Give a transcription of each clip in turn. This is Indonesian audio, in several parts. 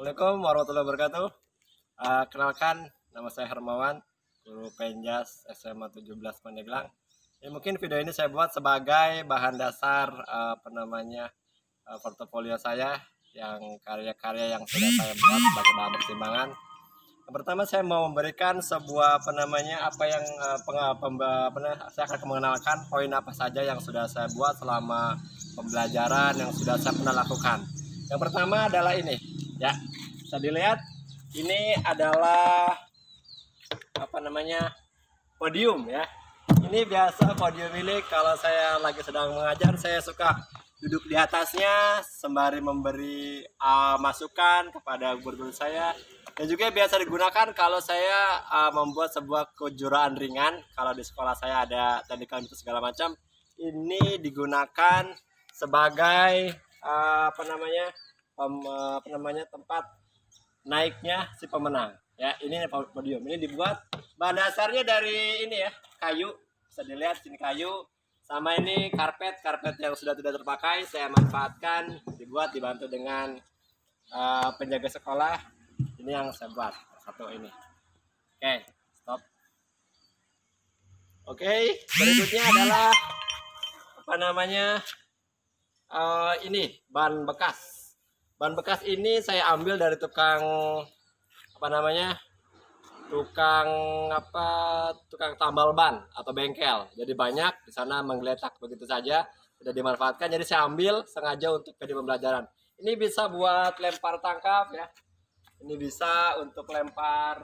Assalamualaikum warahmatullahi wabarakatuh. Kenalkan, nama saya Hermawan, guru Penjas SMA 17 Pandeglang. Mungkin video ini saya buat sebagai bahan dasar portofolio saya yang karya-karya yang sudah saya buat sebagai bahan pertimbangan. Yang pertama saya mau memberikan sebuah saya akan mengenalkan poin apa saja yang sudah saya buat selama pembelajaran yang sudah saya pernah lakukan. Yang pertama adalah ini, ya. Bisa dilihat ini adalah podium, ya. Ini biasa podium ini kalau saya lagi sedang mengajar, saya suka duduk di atasnya sembari memberi masukan kepada guru-guru saya. Dan juga biasa digunakan kalau saya membuat sebuah kejuaraan ringan. Kalau di sekolah saya ada teknik itu segala macam. Ini digunakan sebagai tempat naiknya si pemenang. Ya, ini podium. Ini dibuat bahan dasarnya dari ini ya, kayu. Bisa dilihat sini kayu. Sama ini karpet yang sudah tidak terpakai. Saya manfaatkan, dibantu dengan penjaga sekolah. Ini yang saya buat satu ini. Oke, stop. Oke, berikutnya adalah ini ban bekas. Ban bekas ini saya ambil dari tukang tambal ban atau bengkel. Jadi banyak di sana menggeletak begitu saja, tidak dimanfaatkan. Jadi saya ambil sengaja untuk video pembelajaran. Ini bisa buat lempar tangkap ya. Ini bisa untuk lempar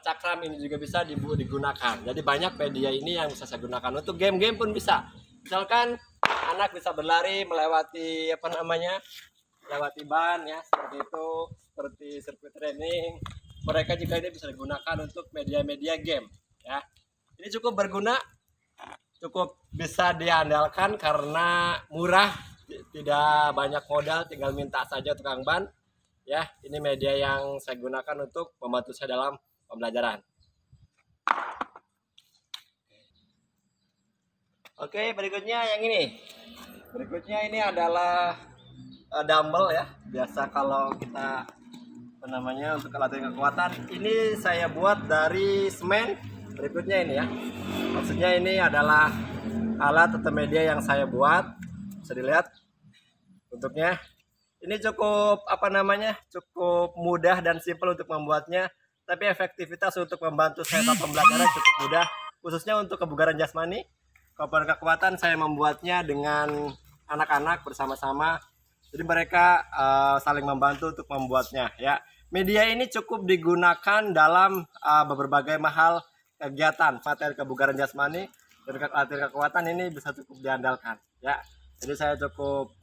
cakram, ini juga bisa digunakan. Jadi banyak media ini yang bisa saya gunakan untuk game-game pun bisa. Misalkan anak bisa berlari melewati ban ya, seperti itu, seperti sirkuit training. Mereka juga ini bisa digunakan untuk media-media game ya. Ini cukup berguna, cukup bisa diandalkan karena murah, tidak banyak modal, tinggal minta saja tukang ban ya. Ini media yang saya gunakan untuk membantu saya dalam pembelajaran. Oke, berikutnya yang ini. Berikutnya ini adalah dumbbell ya. Biasa kalau kita untuk latihan kekuatan, ini saya buat dari semen. Berikutnya ini ya. Maksudnya ini adalah alat atau media yang saya buat. Bisa dilihat bentuknya. Ini cukup cukup mudah dan simpel untuk membuatnya, tapi efektivitas untuk membantu saya dalam pembelajaran cukup mudah, khususnya untuk kebugaran jasmani. Kalau kekuatan saya membuatnya dengan anak-anak bersama-sama. Jadi mereka saling membantu untuk membuatnya ya. Media ini cukup digunakan dalam berbagai hal kegiatan materi kebugaran jasmani dan latihan kekuatan, ini bisa cukup diandalkan ya. Jadi saya cukup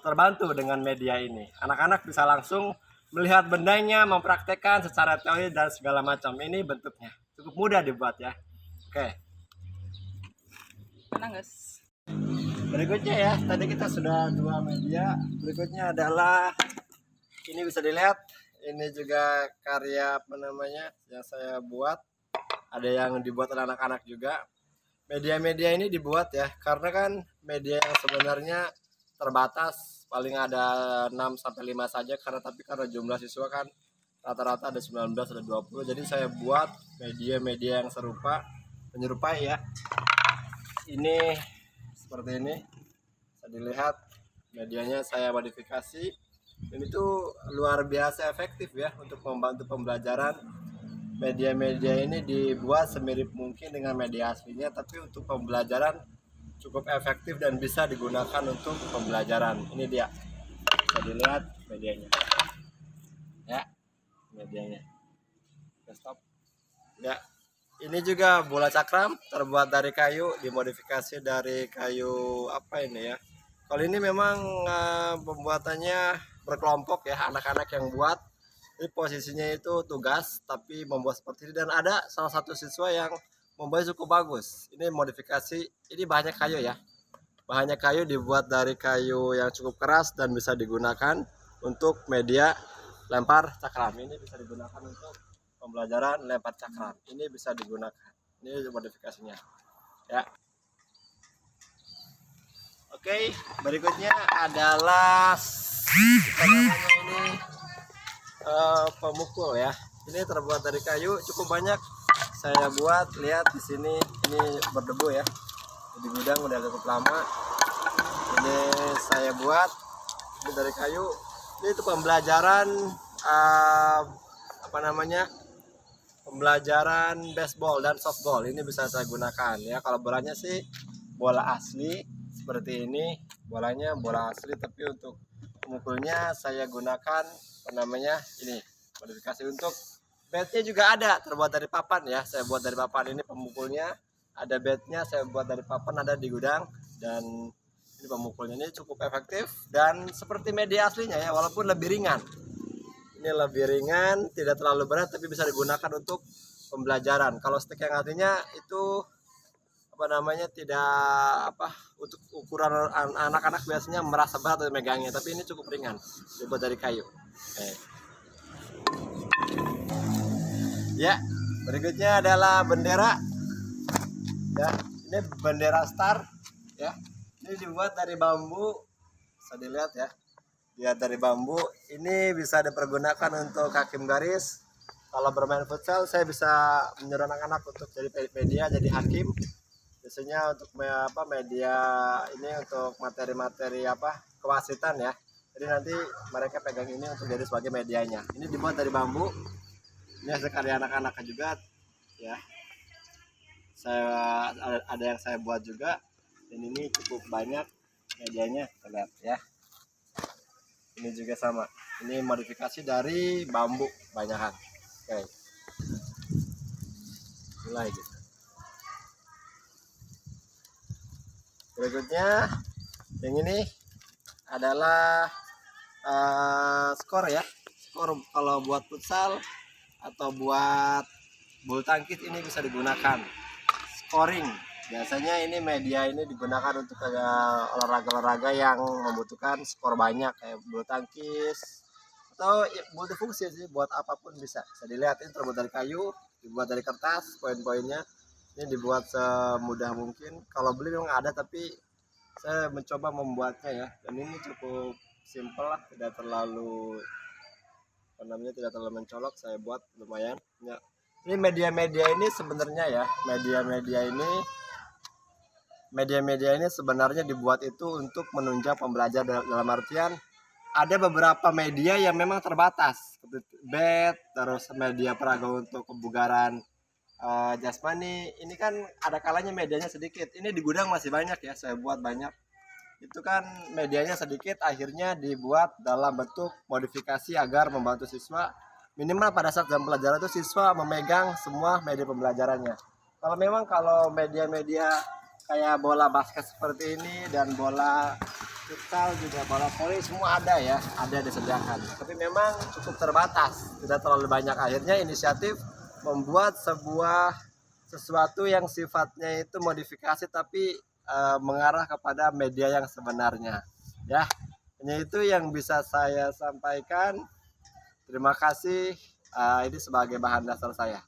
terbantu dengan media ini. Anak-anak bisa langsung melihat bendanya, mempraktekkan secara teori dan segala macam. Ini bentuknya cukup mudah dibuat ya. Oke. Berikutnya ya, tadi kita sudah dua media. Berikutnya adalah ini, bisa dilihat. Ini juga karya yang saya buat. Ada yang dibuat oleh anak-anak juga. Media-media ini dibuat ya, karena kan media yang sebenarnya terbatas, paling ada 6-5 saja, karena jumlah siswa kan rata-rata ada 19, ada 20. Jadi saya buat media-media yang menyerupai ya. Ini seperti ini, bisa dilihat medianya saya modifikasi. Ini tuh luar biasa efektif ya untuk membantu pembelajaran. Media-media ini dibuat semirip mungkin dengan media aslinya, tapi untuk pembelajaran cukup efektif dan bisa digunakan untuk pembelajaran. Ini dia, bisa dilihat medianya ya, medianya. Stop ya. Ini juga bola cakram terbuat dari kayu, dimodifikasi dari kayu ya. Kalau ini memang pembuatannya berkelompok ya, anak-anak yang buat. Ini posisinya itu tugas, tapi membuat seperti ini, dan ada salah satu siswa yang membuat cukup bagus. Ini modifikasi, ini bahannya kayu ya. Bahannya kayu, dibuat dari kayu yang cukup keras dan bisa digunakan untuk media lempar cakram. Ini bisa digunakan untuk pembelajaran lempar cakram. Ini bisa digunakan. Ini modifikasinya. Ya. Oke, berikutnya adalah namanya ini pemukul ya. Ini terbuat dari kayu, cukup banyak saya buat. Lihat di sini, ini berdebu ya. Di gudang udah cukup lama. Ini saya buat, ini dari kayu. Ini itu pembelajaran apa namanya? Pembelajaran baseball dan softball. Ini bisa saya gunakan ya. Kalau bolanya sih bola asli seperti ini, bolanya bola asli, tapi untuk pemukulnya saya gunakan apa namanya ini modifikasi. Untuk batnya juga ada terbuat dari papan ya, saya buat dari papan. Ini pemukulnya ada, batnya saya buat dari papan, ada di gudang. Dan ini pemukulnya, ini cukup efektif dan seperti media aslinya ya, walaupun lebih ringan. Ini lebih ringan, tidak terlalu berat, tapi bisa digunakan untuk pembelajaran. Kalau stick yang artinya itu apa namanya, tidak apa, untuk ukuran anak-anak biasanya merasa berat untuk megangnya, tapi ini cukup ringan, dibuat dari kayu. Ya, berikutnya adalah bendera. Ya, ini bendera Star. Ya, ini dibuat dari bambu. Bisa dilihat ya. Lihat dari bambu. Ini bisa dipergunakan untuk hakim garis. Kalau bermain futsal, saya bisa menyuruh anak-anak untuk jadi media, jadi hakim. Biasanya untuk apa, media ini untuk materi-materi apa, kewasitan ya. Jadi nanti mereka pegang ini untuk jadi sebagai medianya. Ini dibuat dari bambu. Ini hasil karya anak-anak juga ya. Saya ada yang saya buat juga, dan ini cukup banyak medianya, kita lihat ya. Ini juga sama, ini modifikasi dari bambu banyakan. Oke, mulai gitu. Berikutnya yang ini adalah skor ya. Skor kalau buat futsal atau buat bulu tangkis ini bisa digunakan. Scoring biasanya ini media ini digunakan untuk olahraga-olahraga yang membutuhkan skor banyak, kayak bulu tangkis atau multifungsi sih, buat apapun bisa. Bisa dilihat, ini terbuat dari kayu, dibuat dari kertas, poin-poinnya ini dibuat semudah mungkin. Kalau beli memang ada, tapi saya mencoba membuatnya ya, dan ini cukup simple lah, tidak terlalu apa namanya, tidak terlalu mencolok. Saya buat lumayan ya. Ini media-media ini sebenarnya ya, media-media ini sebenarnya dibuat itu untuk menunjang pembelajar, dalam artian ada beberapa media yang memang terbatas, seperti bat, terus media peraga untuk kebugaran jasmani. Ini kan ada kalanya medianya sedikit. Ini di gudang masih banyak ya, saya buat banyak. Itu kan medianya sedikit, akhirnya dibuat dalam bentuk modifikasi agar membantu siswa. Minimal pada saat jam pelajaran itu siswa memegang semua media pembelajarannya. Kalau media-media kayak bola basket seperti ini dan bola futsal juga, bola voli, semua ada ya, ada disediakan. Tapi memang cukup terbatas, tidak terlalu banyak. Akhirnya inisiatif membuat sesuatu yang sifatnya itu modifikasi, tapi mengarah kepada media yang sebenarnya. Ya, hanya itu yang bisa saya sampaikan. Terima kasih. Ini sebagai bahan dasar saya.